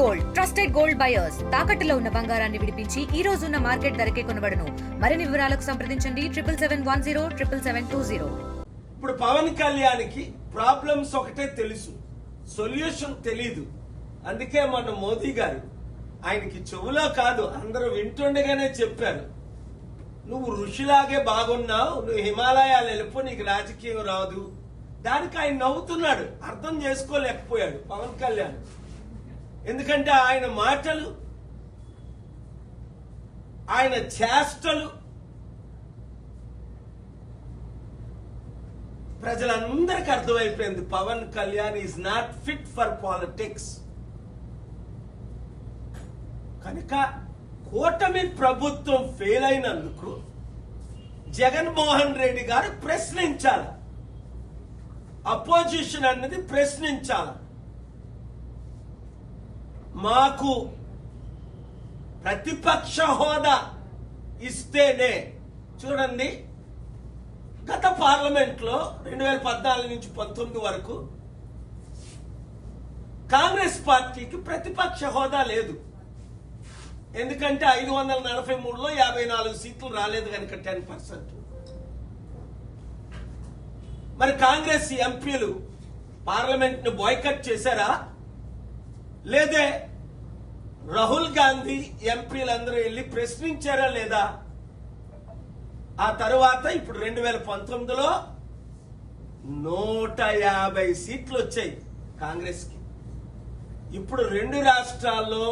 Gold trusted gold buyers తాకట్టులో ఉన్న బంగారాన్ని విడిపించి ఈ రోజు ఉన్న మార్కెట్ ధరకే కొనబడును. మరిన్ని వివరాలకు సంప్రదించండి 77107720. ఇప్పుడు పవన్ కళ్యాణ్కి ప్రాబ్లమ్స్ ఒకటే తెలుసు, సొల్యూషన్ తెలీదు. అందుకే మన మోదీ గారు ఆయనకి చెవులో కాదు అందరూ వింటుండగానే చెప్పారు, నువ్వు ఋషిలాగే బాగున్నావు, నువ్వు హిమాలయాలు వెళ్ళిపో, నీకు రాజకీయం రాదు. దానికి ఆయన నవ్వుతున్నాడు, అర్థం చేసుకోలేకపోయాడు పవన్ కళ్యాణ్. ఎందుకంటే ఆయన మాటలు, ఆయన చేష్టలు ప్రజలందరికీ అర్థమైపోయింది. Pawan Kalyan is not fit for politics. కనుక కూటమి ప్రభుత్వం ఫెయిల్ అయినందుకు జగన్మోహన్ రెడ్డి గారు ప్రశ్నించాలి, అపోజిషన్ అన్నది ప్రశ్నించాలి. మాకు ప్రతిపక్ష హోదా ఇస్తేనే, చూడండి గత పార్లమెంట్ లో 2014 నుంచి 19 వరకు కాంగ్రెస్ పార్టీకి ప్రతిపక్ష హోదా లేదు. ఎందుకంటే 543లో 54 సీట్లు రాలేదు కనుక 10%. మరి కాంగ్రెస్ ఎంపీలు పార్లమెంట్ ను బాయ్కట్ చేశారా? లేదే రాహుల్ గాంధీ ఎంపీలందరూ వెళ్ళి ప్రశ్నించారా లేదా? ఆ తరువాత ఇప్పుడు 2019లో 150 సీట్లు వచ్చాయి కాంగ్రెస్ కి. ఇప్పుడు 2 రాష్ట్రాల్లో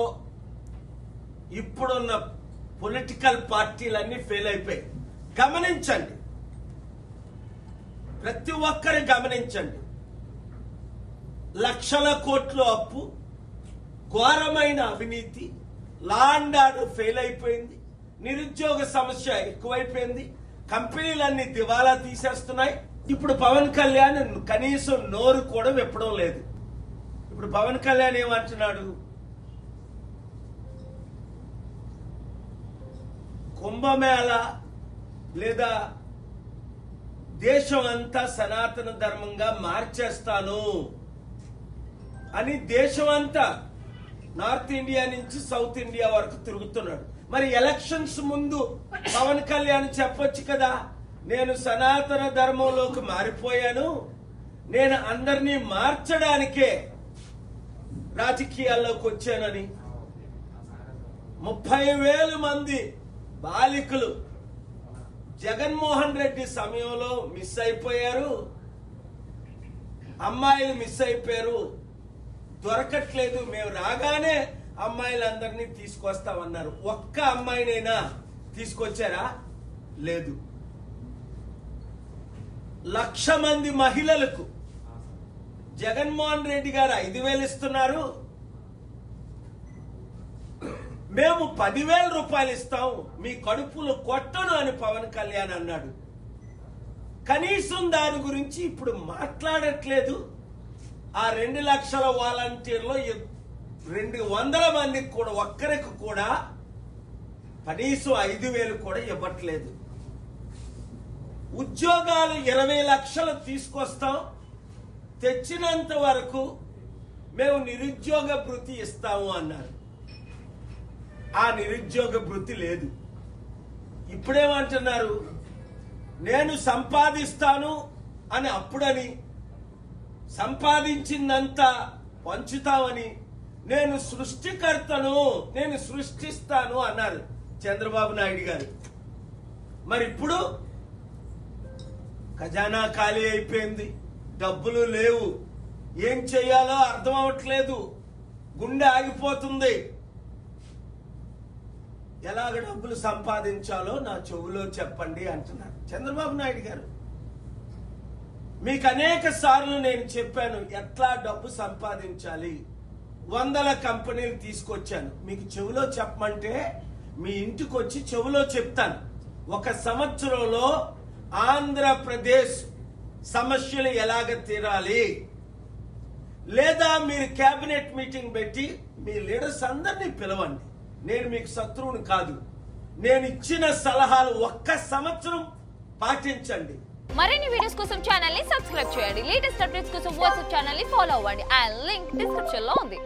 ఇప్పుడున్న పొలిటికల్ పార్టీలన్నీ ఫెయిల్ అయిపోయాయి. గమనించండి, ప్రతి ఒక్కరు గమనించండి. లక్షల కోట్ల అప్పు, ఘోరమైన అవినీతి, లా అండ్ ఆర్డర్ ఫెయిల్ అయిపోయింది, నిరుద్యోగ సమస్య ఎక్కువైపోయింది, కంపెనీలన్నీ దివాలా తీసేస్తున్నాయి. ఇప్పుడు పవన్ కళ్యాణ్ కనీసం నోరు కూడా విప్పడం లేదు. ఇప్పుడు పవన్ కళ్యాణ్ ఏమంటున్నాడు? కుంభమేళ లేదా దేశం అంతా సనాతన ధర్మంగా మార్చేస్తాను అని దేశం అంతా నార్త్ ఇండియా నుంచి సౌత్ ఇండియా వరకు తిరుగుతున్నాడు. మరి ఎలక్షన్స్ ముందు పవన్ కళ్యాణ్ చెప్పొచ్చు కదా, నేను సనాతన ధర్మంలోకి మారిపోయాను, నేను అందరినీ మార్చడానికే రాజకీయాల్లోకి వచ్చానని. 30,000 మంది బాలికలు జగన్మోహన్ రెడ్డి సమయంలో మిస్ అయిపోయారు, అమ్మాయిలు మిస్ అయిపోయారు, దొరకట్లేదు, మేము రాగానే అమ్మాయిలందరినీ తీసుకొస్తామన్నారు. ఒక్క అమ్మాయినైనా తీసుకొచ్చారా? లేదు. 1,00,000 మంది మహిళలకు జగన్మోహన్ రెడ్డి గారు 5,000 ఇస్తున్నారు, మేము 10,000 రూపాయలు ఇస్తాం, మీ కడుపులు కొట్టను అని పవన్ కళ్యాణ్ అన్నాడు. కనీసం దాని గురించి ఇప్పుడు మాట్లాడట్లేదు. ఆ 2 లక్షల వాలంటీర్లో 200 మందికి కూడా ఒక్కరికి కూడా కనీసం 5,000 కూడా ఇవ్వట్లేదు. ఉద్యోగాలు 20 లక్షలు తీసుకొస్తాం, తెచ్చినంత వరకు మేము నిరుద్యోగ భృతి ఇస్తాము అన్నారు. ఆ నిరుద్యోగ భృతి లేదు. ఇప్పుడేమంటున్నారు? నేను సంపాదిస్తాను అని అప్పుడని, సంపాదించిందంతా పంచుతామని, నేను సృష్టికర్తను, నేను సృష్టిస్తాను అన్నారు చంద్రబాబు నాయుడు గారు. మరి ఇప్పుడు ఖజానా ఖాళీ అయిపోయింది, డబ్బులు లేవు, ఏం చేయాలో అర్థం అవట్లేదు, గుండె ఆగిపోతుంది. ఎలాగ డబ్బులు సంపాదించాలో నా చెవులో చెప్పండి అంటున్నారు చంద్రబాబు నాయుడు గారు. మీకు అనేక సార్లు నేను చెప్పాను ఎట్లా డబ్బు సంపాదించాలి. 100 కంపెనీలు తీసుకొచ్చాను, మీకు చెవులో చెప్పమంటే మీ ఇంటికి వచ్చి చెవులో చెప్తాను. 1 సంవత్సరంలో ఆంధ్రప్రదేశ్ సమస్యలు ఎలాగ తీరాలి, లేదా మీరు కేబినెట్ మీటింగ్ పెట్టి మీ లీడర్స్ అందరినీ పిలవండి. నేను మీకు శత్రువుని కాదు, నేను ఇచ్చిన సలహాలు 1 సంవత్సరం పాటించండి. మరిన్ని వీడియోస్ కోసం ఛానల్ ని సబ్స్క్రైబ్ చేయండి. లేటెస్ట్ అప్డేట్స్ కోసం వాట్సాప్ ఛానల్ ని ఫాలో అవ్వండి. ఆ లింక్ డిస్క్రిప్షన్ లో ఉంది.